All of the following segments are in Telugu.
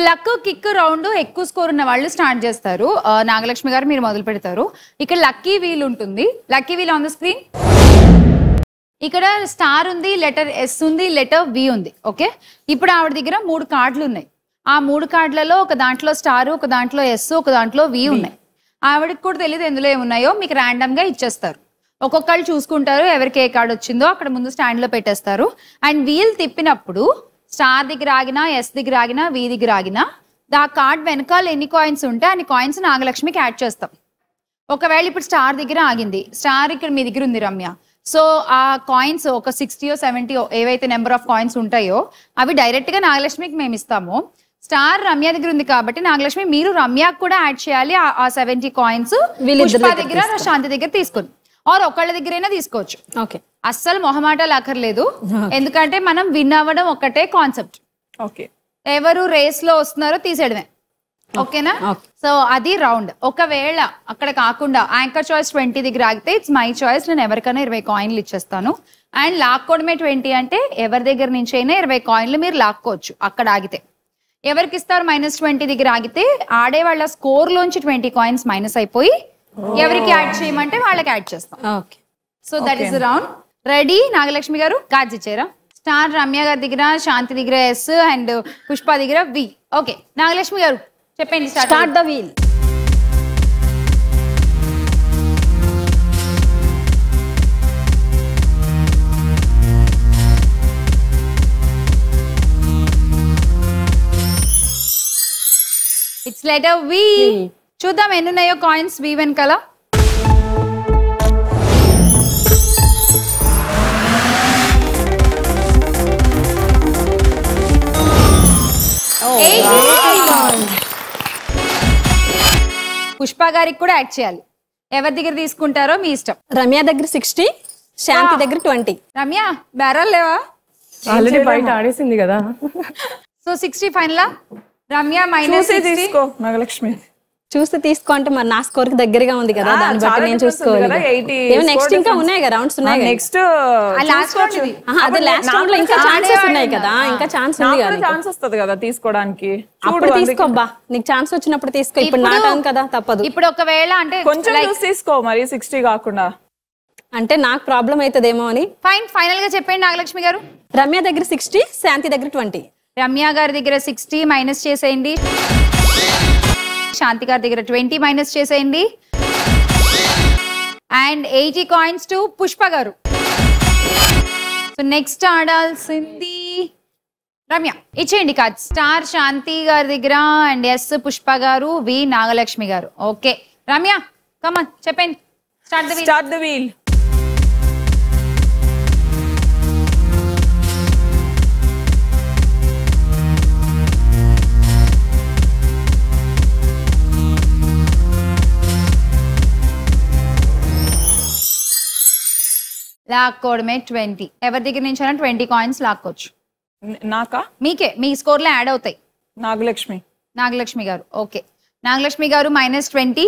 లక్ కిక్ రౌండ్ ఎక్కువ స్కోర్ ఉన్న వాళ్ళు స్టార్ట్ చేస్తారు. నాగలక్ష్మి గారు మీరు మొదలు పెడతారు. ఇక్కడ లక్కీ వీల్ ఉంటుంది. Lucky wheel on the screen. ఇక్కడ స్టార్ ఉంది, లెటర్ ఎస్ ఉంది, లెటర్ వి ఉంది. ఓకే, ఇప్పుడు ఆవిడ దగ్గర 3 కార్డులు ఉన్నాయి. ఆ 3 కార్డులలో ఒక దాంట్లో స్టార్, ఒక దాంట్లో ఎస్, ఒక దాంట్లో వి ఉన్నాయి. ఆవిడకి కూడా తెలియదు ఎందులో ఏమున్నాయో. మీకు ర్యాండమ్ గా ఇచ్చేస్తారు. ఒక్కొక్కళ్ళు చూసుకుంటారు ఎవరికి ఏ కార్డు వచ్చిందో అక్కడ ముందు స్టాండ్ లో పెట్టేస్తారు. అండ్ వీల్ తిప్పినప్పుడు స్టార్ దగ్గర ఆగినా, ఎస్ దగ్గర ఆగినా, వి దగ్గర ఆగినా ఆ కార్డ్ వెనకాల ఎన్ని కాయిన్స్ ఉంటే అన్ని కాయిన్స్ నాగలక్ష్మికి యాడ్ చేస్తాం. ఒకవేళ ఇప్పుడు స్టార్ దగ్గర ఆగింది, స్టార్ ఇక్కడ మీ దగ్గర ఉంది రమ్య. సో ఆ కాయిన్స్ ఒక 60 70 ఏవైతే నెంబర్ ఆఫ్ కాయిన్స్ ఉంటాయో అవి డైరెక్ట్ గా నాగలక్ష్మికి మేము ఇస్తాము. స్టార్ రమ్య దగ్గర ఉంది కాబట్టి నాగలక్ష్మి మీరు రమ్యకు కూడా యాడ్ చేయాలి. ఆ 70 కాయిన్స్ పుష్ప దగ్గర, శాంతి దగ్గర తీసుకుని ఆర్ ఒకళ్ళ దగ్గరైనా తీసుకోవచ్చు. ఓకే, అస్సలు మొహమాటాలు అక్కర్లేదు. ఎందుకంటే మనం విన్ అవ్వడం ఒకటే కాన్సెప్ట్. ఓకే, ఎవరు రేస్ లో వస్తున్నారో తీసేయడమే. ఓకేనా? సో అది రౌండ్. ఒకవేళ అక్కడ కాకుండా యాంకర్ చాయిస్ 20 దగ్గర ఆగితే ఇట్స్ మై చాయిస్, నేను ఎవరికైనా 20 కాయిన్లు ఇచ్చేస్తాను. అండ్ లాక్కోవడమే 20 అంటే ఎవరి దగ్గర నుంచి అయినా 20 కాయిన్లు మీరు లాక్కోవచ్చు అక్కడ ఆగితే. ఎవరికి ఇస్తారు? -20 దగ్గర ఆగితే ఆడే వాళ్ళ స్కోర్ లోంచి 20 కాయిన్స్ మైనస్ అయిపోయి ఎవరికి యాడ్ చేయమంటే వాళ్ళకి యాడ్ చేస్తాం. Okay, so that is round. Ready? Nagalakshmi గారు కార్డ్స్ ఇచ్చారా? స్టార్ రమ్య గారి దగ్గర, శాంతి దగ్గర ఎస్ అండ్ పుష్ప దగ్గర వి. ఓకే, నాగలక్ష్మి గారు చెప్పండి. Start the wheel. It's letter V. చూద్దాం ఎన్ని ఉన్నాయో కాయిన్స్ వి వెనకాల. పుష్ప గారికి కూడా యాడ్ చేయాలి. ఎవరి దగ్గర తీసుకుంటారో మీ ఇష్టం. రమ్య దగ్గర 60, శాంతి దగ్గర 20. రమ్య బేరాలు లేవా? ఆల్రెడీ బయట ఆడేసింది కదా. So 60 final. రమ్య -60. నాగలక్ష్మి చూస్తే తీసుకో అంటే మరి నా స్కోర్ కి దగ్గరగా ఉంది కదా, దాన్ని బట్టి నేను చూసుకోవాలి. నెక్స్ట్ ఇంకా ఉన్నాయి కదా రౌండ్స్ ఉన్నాయి. నెక్స్ట్ లాస్ట్ రౌండ్ ఇది. అదే లాస్ట్ రౌండ్ లో ఇంకా ఛాన్సెస్ ఉన్నాయి కదా, ఇంకా ఛాన్స్ ఉంది కదా. ఛాన్స్ వస్తది కదా తీసుకోవడానికి. అప్పుడు తీసుకోబ్బా, నీకు ఛాన్స్ వచ్చినప్పుడు తీసుకో. ఇప్పుడు నా టర్న్ కదా, తప్పదు. ఇప్పుడు ఒకవేళ అంటే కొంచెం చూసి తీసుకో, మరి 60 కాకుండా. అంటే నాకు ప్రాబ్లం అవుతుందేమో అని. ఫైనల్ గా చెప్పండి నాగలక్ష్మి గారు. రమ్య దగ్గర 60, శాంతి దగ్గర 20. రమ్య గారి దగ్గర 60 మైనస్ చేసేయండి. శాంతి గారి దగ్గర 20 మైనస్ చేసేయండి. అండ్ 80 కాయిన్స్ టు పుష్ప గారు. సో నెక్స్ట్ ఆడాల్సింది రమ్య. ఇచ్చేయండి కార్డ్. స్టార్ శాంతి గారి దగ్గర అండ్ ఎస్ పుష్ప గారు, వి నాగలక్ష్మి గారు. ఓకే రమ్య కమాన్ చెప్పండి. Start the wheel. లాక్కోవడమే 20. ఎవరి దగ్గర నుంచి అయినా 20 కాయిన్స్ లాక్కోవచ్చు. నాకా? మీకే, మీ స్కోర్ లో యాడ్ అవుతాయి. నాగలక్ష్మి గారు. ఓకే, నాగలక్ష్మి గారు -20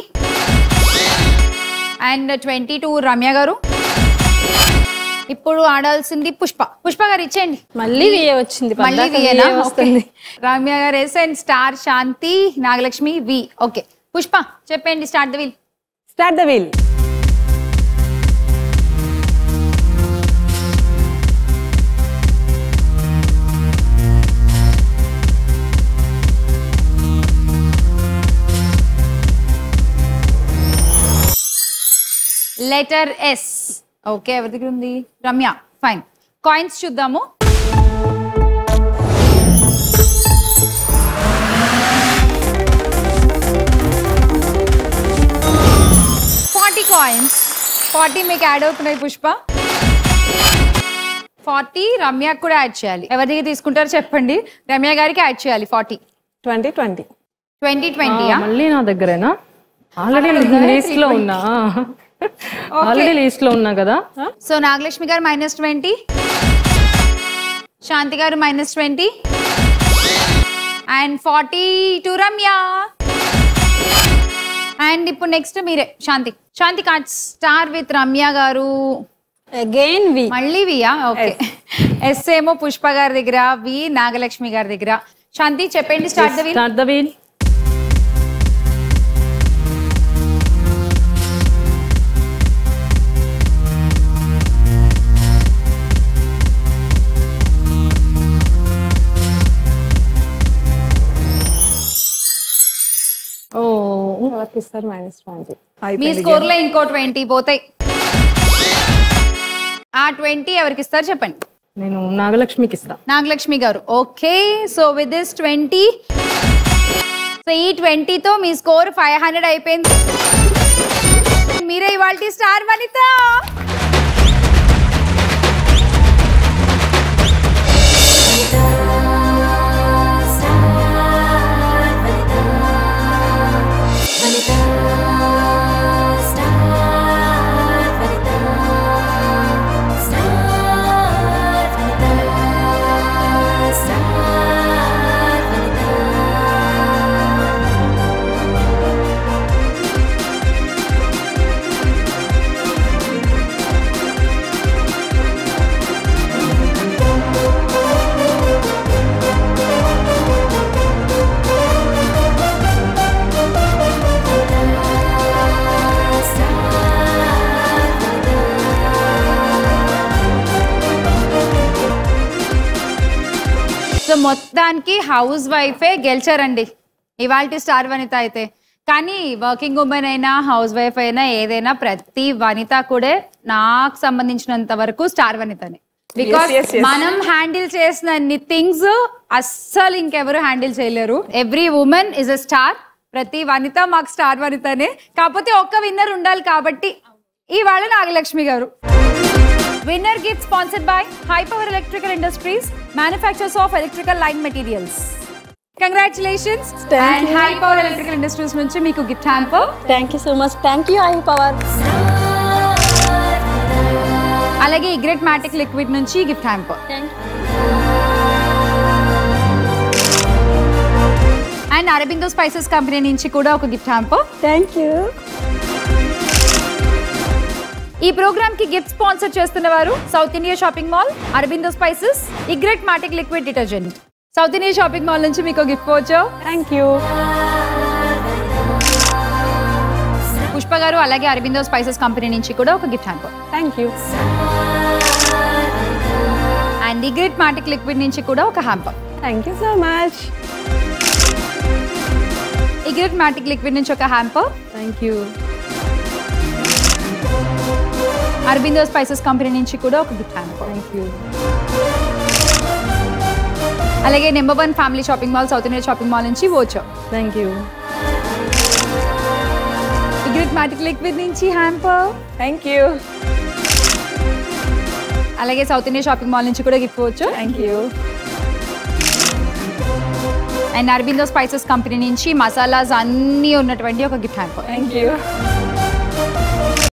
అండ్ 22 రమ్య గారు. ఇప్పుడు ఆడాల్సింది పుష్ప గారు. ఇచ్చేయండి. మళ్ళీ వచ్చింది, మళ్ళీ వస్తుంది. రమ్య గారు yes and star Shanti, Nagalakshmi V. Okay Pushpa చెప్పండి. Start the wheel. Letter S. Okay, ఎవరి దగ్గర ఉంది? రమ్య. ఫైన్, కాయిన్స్ చూద్దాము. కాయిన్స్ 40 మీకు యాడ్ అవుతున్నాయి పుష్ప. 40 రమ్యకు కూడా యాడ్ చేయాలి. ఎవరి దగ్గర తీసుకుంటారో చెప్పండి. రమ్య గారికి యాడ్ చేయాలి 40. 20 మళ్ళీ నా దగ్గరేనా? ఆల్రెడీ లిస్ట్ లో ఉన్నా కదా. సో నాగలక్ష్మి గారు -20, శాంతి గారు -20 అండ్ 40 టు రమ్య. అండ్ ఇప్పుడు నెక్స్ట్ మీరే Shanti cards. Star with Ramya గారు. Again V. మళ్ళీ వియా? ఓకే. ఎస్ ఏమో పుష్ప గారి దగ్గర, వి నాగలక్ష్మి గారి దగ్గర. శాంతి చెప్పండి, start the wheel. Start the wheel. మీ స్కోర్ లో ఇంకో 20 పోతాయి. ఆ 20 ఎవరికి ఇస్తారు చెప్పండి. నేను నాగలక్ష్మికి ఇస్తా. నాగలక్ష్మి గారు. Okay, so with this 20, so ఈ 20 తో మీ స్కోర్ 500 అయిపోయింది. మీరే ఇవాల్టి స్టార్ వనిత. సో మొత్తానికి హౌస్ వైఫే గెలిచారండి ఇవాల్టి స్టార్ వనిత అయితే. కానీ వర్కింగ్ ఉమెన్ అయినా హౌస్ వైఫ్ అయినా ఏదైనా ప్రతి వనిత కూడా నాకు సంబంధించినంత వరకు స్టార్ వనితనే. బికాస్ మనం హ్యాండిల్ చేసిన అన్ని థింగ్స్ అస్సలు ఇంకెవరు హ్యాండిల్ చేయలేరు. Every women is a star. ప్రతి వనిత మాకు స్టార్ వనితనే. కాకపోతే ఒక్క విన్నర్ ఉండాలి కాబట్టి ఇవాళ నాగలక్ష్మి గారు. Winner gift sponsored by High Power Electrical Industries, manufacturers of electrical line materials. Congratulations. And High Power Electrical Industries nunchi meeku gift hamper. Thank you so much. Thank you High Power. Alage Egret Matic Liquid nunchi gift hamper. Thank you. And Arabindo Spices Company nunchi kuda oka gift hamper. Thank you. ఈ ప్రోగ్రామ్ కి గిఫ్ట్ స్పాన్సర్ చేస్తున్న వారు south India shopping mall, Aurobindo spices, ఇగ్రెట్ మాటిక్ liquid detergent. South India shopping mall నుంచి మీకు గిఫ్ట్ వచ్చా. థ్యాంక్ యూ పుష్ప గారు. అలాగే అరబిందో స్పైసెస్ కంపెనీ నుంచి కూడా ఒక gift hamper. Thank you. And ఇగ్రెట్ మాటిక్ లిక్విడ్ నుంచి కూడా ఒక hamper. Thank you so much. ఇగ్రెట్ మాటిక్ లిక్విడ్ నుంచి ఒక hamper. Thank you. Aurobindo spices company నుంచి కూడా ఒక గిఫ్ట్ హ్యాంపర్. Thank you. అలాగే number 1 family shopping mall, south India shopping mall నుంచి వోచో. Thank you. ఇగ్రెట్ మాటిక్ లిక్విడ్ నుంచి హ్యాంపర్. Thank you. అలాగే సౌత్ ఇండియా షాపింగ్ మాల్ నుంచి కూడా గిఫ్ట్ వచ్చు. Thank you. And Aurobindo spices company నుంచి మసాలాస్ అన్నీ ఉన్నటువంటి ఒక గిఫ్ట్ హ్యాంపర్. Thank you.